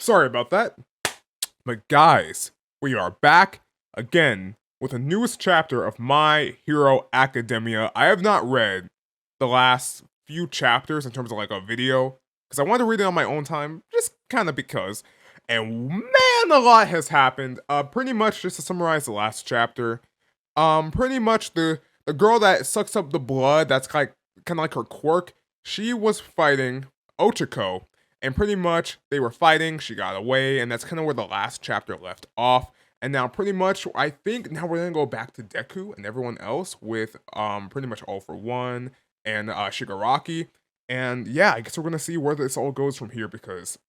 Sorry about that. But guys, we are back again with the newest chapter of My Hero Academia. I have not read the last few chapters in terms of like a video because I wanted to read it on my own time, just kind of because. And man, a lot has happened. Pretty much just to summarize the last chapter. Pretty much the girl that sucks up the blood, that's like kind of like her quirk. She was fighting Ochako, and pretty much they were fighting. She got away, and that's kind of where the last chapter left off. And now, pretty much, I think now we're gonna go back to Deku and everyone else with pretty much All for One and Shigaraki. And yeah, I guess we're gonna see where this all goes from here because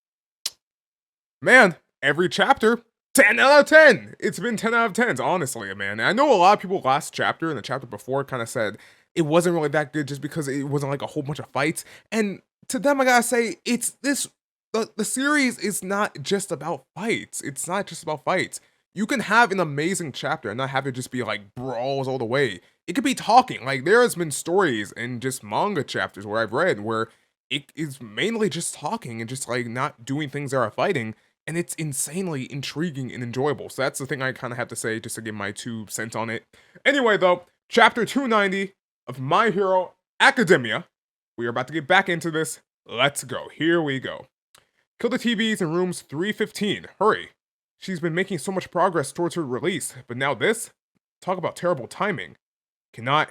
man, every chapter 10 out of 10. It's been 10 out of 10s, honestly, man. And I know a lot of people last chapter and the chapter before kind of said it wasn't really that good just because it wasn't like a whole bunch of fights. And to them, I gotta say, it's this the series is not just about fights. It's not just about fights. You can have an amazing chapter and not have it just be like brawls all the way. It could be talking. Like there has been stories and just manga chapters where I've read where it is mainly just talking and just like not doing things that are fighting, and it's insanely intriguing and enjoyable. So that's the thing I kind of have to say just to give my 2 cents on it. Anyway, though, chapter 290 of My Hero Academia. We are about to get back into this. Let's go. Here we go. Kill the TVs in rooms 315. Hurry. She's been making so much progress towards her release, but now this? Talk about terrible timing. Cannot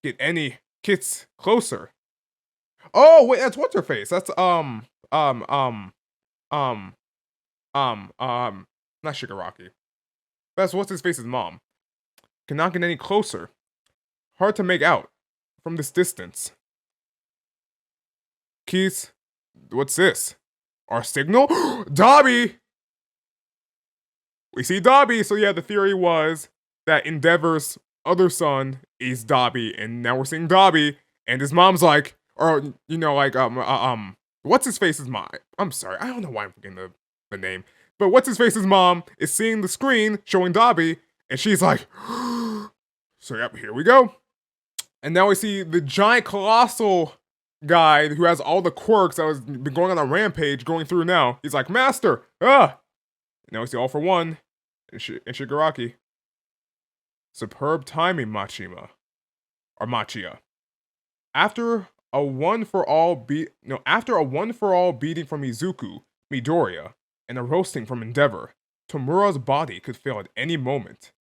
get any kids closer. Oh, wait, that's what's her face. That's um, not Shigaraki. That's what's his face's mom. Cannot get any closer. Hard to make out from this distance. Keith, what's this? Our signal? Dobby! We see Dobby, so yeah, the theory was that Endeavor's other son is Dobby, and now we're seeing Dobby, and his mom's like, or, you know, like, what's his face's mom? I'm sorry, I don't know why I'm forgetting the name. But what's his face's mom is seeing the screen showing Dobby, and she's like, so yep, here we go. And now we see the giant colossal guy who has all the quirks that has been going on a rampage going through now. He's like, Master, ah! And now we see All for One and Shigaraki. Superb timing, Machima. Or Machia. After a one for all beating from Izuku, Midoriya, and a roasting from Endeavor, Tomura's body could fail at any moment.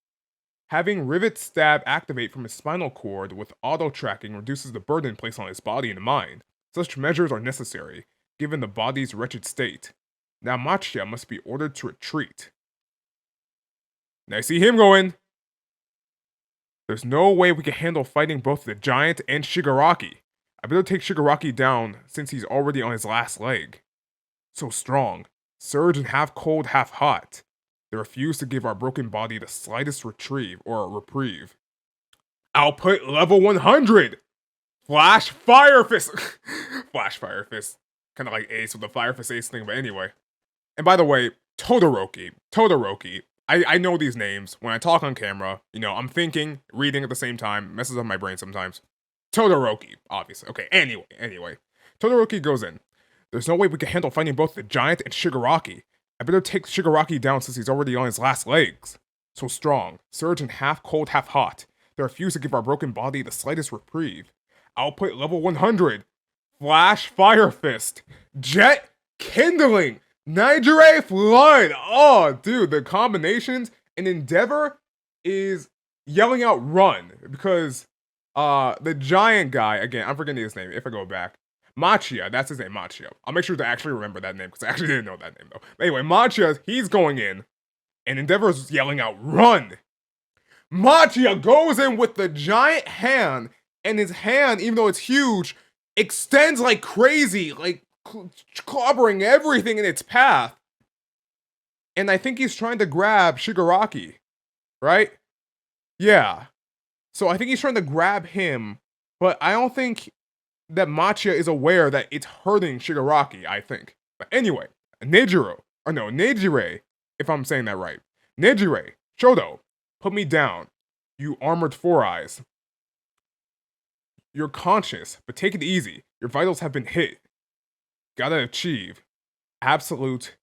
Having Rivet Stab activate from his spinal cord with auto-tracking reduces the burden placed on his body and mind. Such measures are necessary, given the body's wretched state. Now Machia must be ordered to retreat. Now I see him going. There's no way we can handle fighting both the giant and Shigaraki. I better take Shigaraki down since he's already on his last leg. So strong. Surge and half cold, half hot. They refuse to give our broken body the slightest reprieve. Output level 100! Flash Fire Fist! Flash Fire Fist. Kind of like Ace with the Fire Fist Ace thing, but anyway. And by the way, Todoroki. I know these names. When I talk on camera, you know, I'm thinking, reading at the same time, messes up my brain sometimes. Todoroki, obviously. Okay, anyway. Todoroki goes in. There's no way we can handle fighting both the giant and Shigaraki. I better take Shigaraki down since he's already on his last legs. So strong, surge and half cold, half hot. They refuse to give our broken body the slightest reprieve. Output level 100. Flash Fire Fist. Jet Kindling. Nigere Flood. Oh, dude, the combinations. And Endeavor is yelling out run because the giant guy, again, I'm forgetting his name if I go back. Machia, that's his name, Machia. I'll make sure to actually remember that name because I actually didn't know that name though. But anyway, Machia, he's going in, and Endeavor's yelling out, run! Machia goes in with the giant hand, and his hand, even though it's huge, extends like crazy, like clobbering everything in its path. And I think he's trying to grab Shigaraki, right? Yeah. So I think he's trying to grab him, but I don't think that Machia is aware that it's hurting Shigaraki, I think. But anyway, Nejire, if I'm saying that right. Nejire, Shoto, put me down, you armored Four Eyes. You're conscious, but take it easy. Your vitals have been hit. Gotta achieve absolute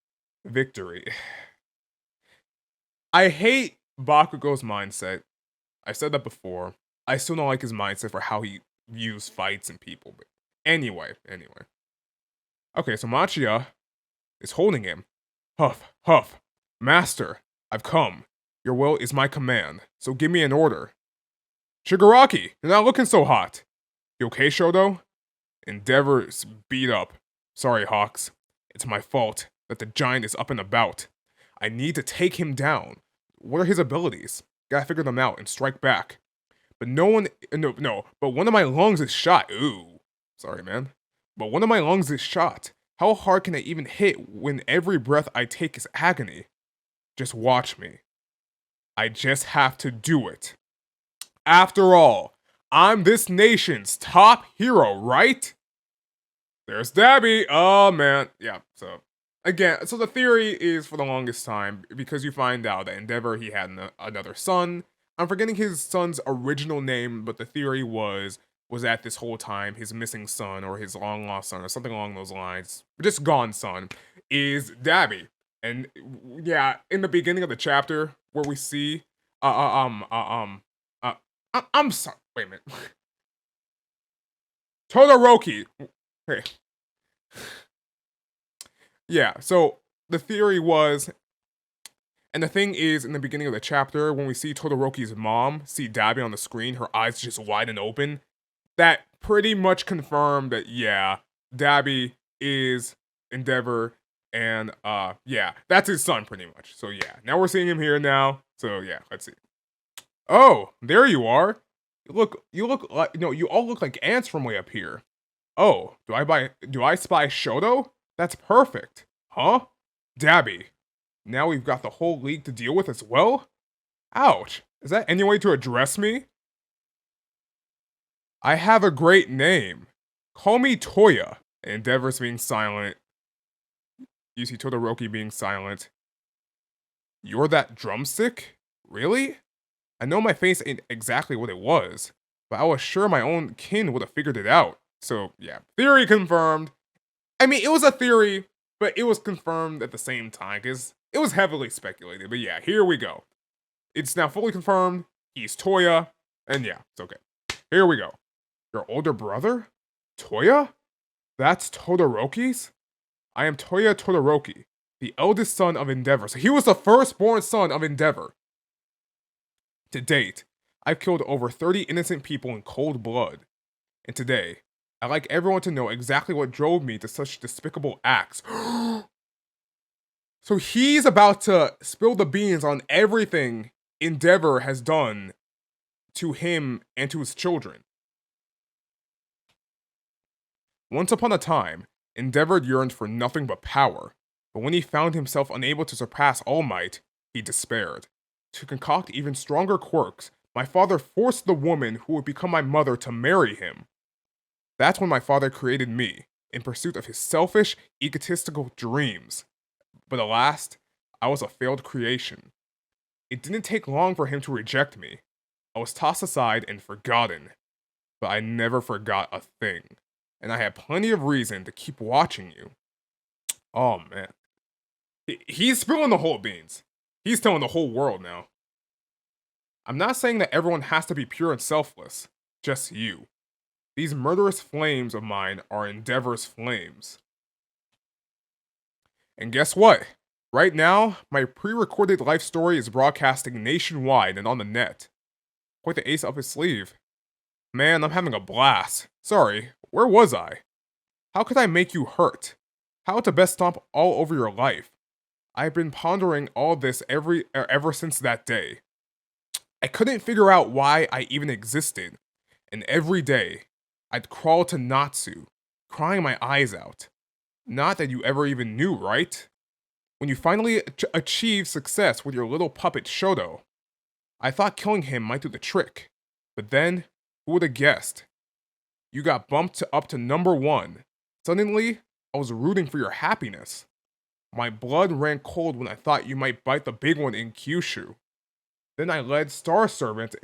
Victory. I hate Bakugo's mindset. I said that before. I still don't like his mindset for how he views fights and people. But anyway. Okay, so Machia is holding him. Huff, huff. Master, I've come. Your will is my command, so give me an order. Shigaraki, you're not looking so hot. You okay, Shoto? Endeavor's beat up. Sorry, Hawks. It's my fault that the giant is up and about. I need to take him down. What are his abilities? Gotta figure them out and strike back. But but one of my lungs is shot. Ooh. Sorry, man. But one of my lungs is shot. How hard can I even hit when every breath I take is agony? Just watch me. I just have to do it. After all, I'm this nation's top hero, right? There's Dabi. Oh, man. Yeah, so again, so the theory is for the longest time, because you find out that Endeavor, he had another son. I'm forgetting his son's original name, but the theory was that this whole time his missing son or his long lost son or something along those lines, just gone son, is Dabi. And yeah, in the beginning of the chapter where we see, I'm sorry. Wait a minute. Todoroki. Hey. Yeah, so the theory was, and the thing is, in the beginning of the chapter, when we see Todoroki's mom see Dabi on the screen, her eyes just wide and open, that pretty much confirmed that, yeah, Dabi is Endeavor, and, yeah, that's his son, pretty much. So, yeah, now we're seeing him here now, so, yeah, let's see. Oh, there you are. You look like, you all look like ants from way up here. Oh, do I spy Shoto? That's perfect. Huh? Dabi. Now we've got the whole league to deal with as well? Ouch. Is that any way to address me? I have a great name. Call me Toya. Endeavor's being silent. You see Todoroki being silent. You're that drumstick? Really? I know my face ain't exactly what it was, but I was sure my own kin would have figured it out. So, yeah, theory confirmed. I mean, it was a theory, but it was confirmed at the same time, because it was heavily speculated. But yeah, here we go. It's now fully confirmed. He's Toya, and yeah, it's okay. Here we go. Your older brother? Toya? That's Todoroki's? I am Toya Todoroki, the eldest son of Endeavor. So he was the firstborn son of Endeavor. To date, I've killed over 30 innocent people in cold blood. And today, I'd like everyone to know exactly what drove me to such despicable acts. So he's about to spill the beans on everything Endeavor has done to him and to his children. Once upon a time, Endeavor yearned for nothing but power, but when he found himself unable to surpass All Might, he despaired. To concoct even stronger quirks, my father forced the woman who would become my mother to marry him. That's when my father created me, in pursuit of his selfish, egotistical dreams. But alas, I was a failed creation. It didn't take long for him to reject me. I was tossed aside and forgotten. But I never forgot a thing. And I had plenty of reason to keep watching you. Oh man. He's spilling the whole beans. He's telling the whole world now. I'm not saying that everyone has to be pure and selfless. Just you. These murderous flames of mine are Endeavor's flames. And guess what? Right now, my pre-recorded life story is broadcasting nationwide and on the net. Quite the ace up his sleeve. Man, I'm having a blast. Sorry, where was I? How could I make you hurt? How to best stomp all over your life? I've been pondering all this ever since that day. I couldn't figure out why I even existed. And every day, I'd crawl to Natsu, crying my eyes out. Not that you ever even knew, right? When you finally achieved success with your little puppet Shoto, I thought killing him might do the trick. But then, who would have guessed? You got bumped up to number 1. Suddenly, I was rooting for your happiness. My blood ran cold when I thought you might bite the big one in Kyushu. Then I led Star Servant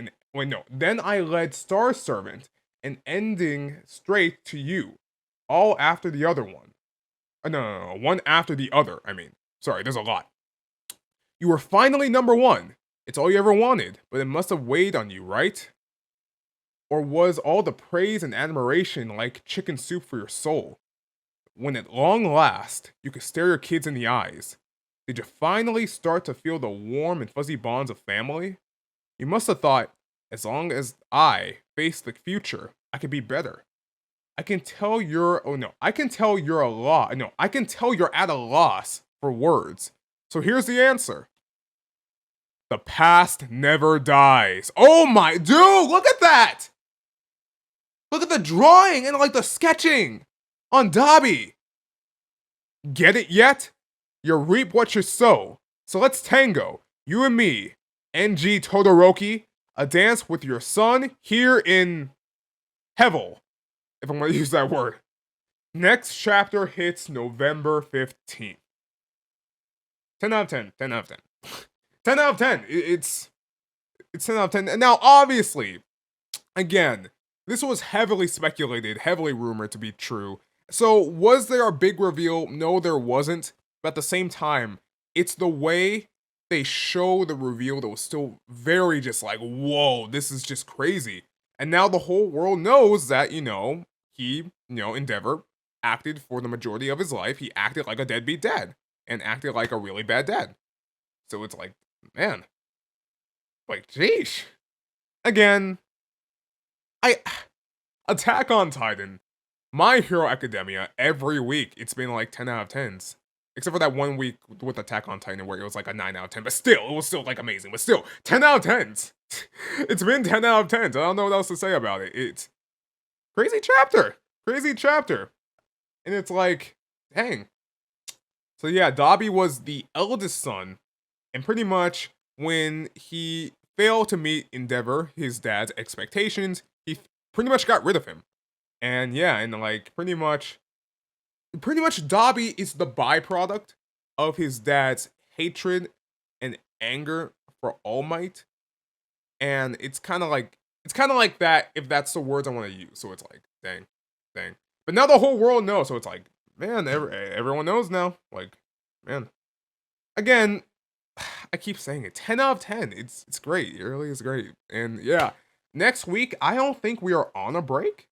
and ending straight to you. All after the other one. No, one after the other, I mean. Sorry, there's a lot. You were finally number one. It's all you ever wanted, but it must have weighed on you, right? Or was all the praise and admiration like chicken soup for your soul? When at long last you could stare your kids in the eyes, did you finally start to feel the warm and fuzzy bonds of family? You must have thought, as long as I face the future, I could be better. I can tell you're, oh no, I can tell you're a lot, no, I can tell you're at a loss for words. So here's the answer. The past never dies. Oh my, dude, look at that! Look at the drawing and like the sketching on Dabi. Get it yet? You reap what you sow. So let's tango, you and me, NG Todoroki, a dance with your son here in Hevel, if I'm gonna use that word. Next chapter hits November 15th. 10 out of 10, 10 out of 10. 10 out of 10. It's 10 out of 10. And now, obviously, again, this was heavily speculated, heavily rumored to be true. So, was there a big reveal? No, there wasn't. But at the same time, it's the way they show the reveal that was still very just like, whoa, this is just crazy. And now the whole world knows that, he, Endeavor, acted for the majority of his life. He acted like a deadbeat dad and acted like a really bad dad. So it's like, man, like, geesh. Again, Attack on Titan, My Hero Academia, every week it's been like 10 out of 10s. Except for that 1 week with Attack on Titan where it was like a 9 out of 10. But still, it was still like amazing. But still, 10 out of 10s. It's been 10 out of 10s. I don't know what else to say about it. It's crazy chapter. Crazy chapter. And it's like, dang. So yeah, Dabi was the eldest son. And pretty much when he failed to meet Endeavor, his dad's expectations, he pretty much got rid of him. And yeah, and like pretty much Dabi is the byproduct of his dad's hatred and anger for All Might. And it's kind of like that if that's the words I want to use. So it's like, dang. But now the whole world knows. So it's like, man, everyone knows now. Like, man. Again, I keep saying it. 10 out of 10. It's great. It really is great. And yeah, next week, I don't think we are on a break.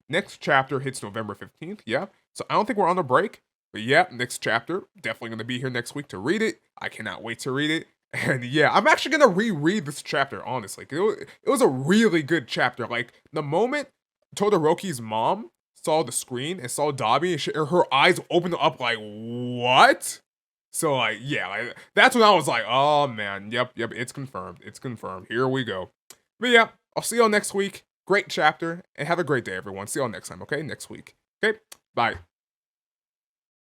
Next chapter hits November 15th. Yeah. So I don't think we're on a break. But yeah, next chapter. Definitely going to be here next week to read it. I cannot wait to read it. And yeah, I'm actually going to reread this chapter, honestly. It was a really good chapter. Like, the moment Todoroki's mom saw the screen and saw Dabi, her eyes opened up like, what? So, like, yeah, like, that's when I was like, oh, man, yep, it's confirmed. It's confirmed. Here we go. But yeah, I'll see y'all next week. Great chapter, and have a great day, everyone. See y'all next time, okay? Next week. Okay? Bye.